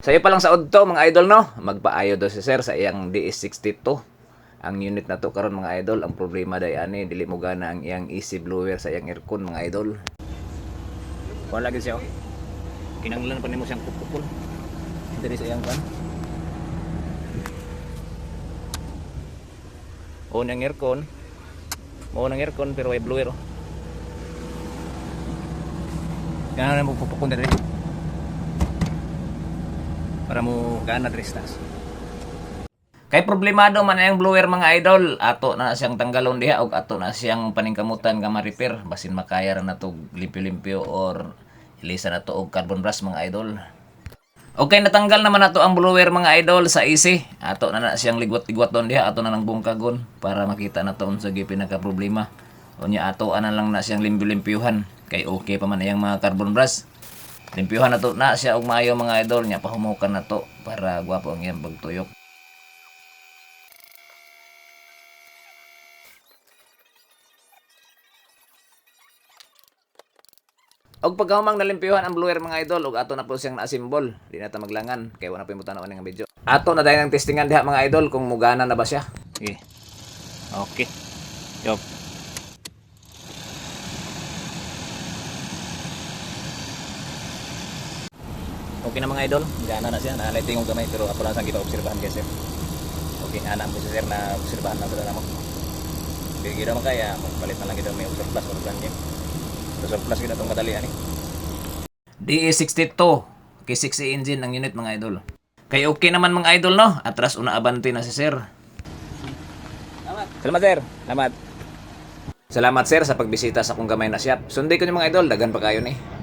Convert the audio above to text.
Sayo pa lang sa udto mga idol no, magpaayo do si sir sa iyang DS62. Ang unit na to karon mga idol, ang problema day ani dili mo gana ang iyang AC blower sa iyang aircon mga idol. Kuha lagi siya. Kinanglan pa nimo siyang kupupol. Diri sa iyang kan. On ang aircon. On ang aircon pero may blower. Ganun na mo pupukon diri. Para mo gana tristas. Kay problemado man ang blower mga idol, ato na siyang tanggalon diha og ato na siyang paningkamutan nga ma-repair basin makaya ra na to limpyo-limpyo or ilisa na to og carbon brush mga idol. Okay, natanggal naman nato ang blower mga idol sa AC. Ato na siyang ligwat-ligwat don diha, ato na nang bungkagon para makita na to unsa gyud pinaka problema. Unya ato ana lang na siyang limpyo-limpyuhan kay okay pa man iyang mga carbon brush. Limpyuhan na to na siya og maayo mga idol nya pahumukan na to para gwapo ang iyang pagtuyok. Og pagkahumang nalimpyuhan ang blower mga idol og ato na po siyang na-assemble. Di na ta maglangan kay wala pa mo tanaw ning video. Ato na dayon ang testingan diha mga idol kung mugana na ba siya. Okay. Okay. Job. Okay na mga idol, gana na siya, na-lighting yung gamay pero ako lang sang kita obserbahan guys. Okay, ana mo si sir na obserbahan na sa mo. Bigira man kaya magpalit na lang kita may observe plus or plan niya. Observe plus kita tong kadalian ni. DE62 K6 engine ang unit mga idol. Kay okay naman mga idol no, atras una abante na si sir. Salamat sir. Salamat. Salamat sir sa pagbisita sa akong gamay na shop. Sunday ko ni mga idol, dagan pa kayo ni.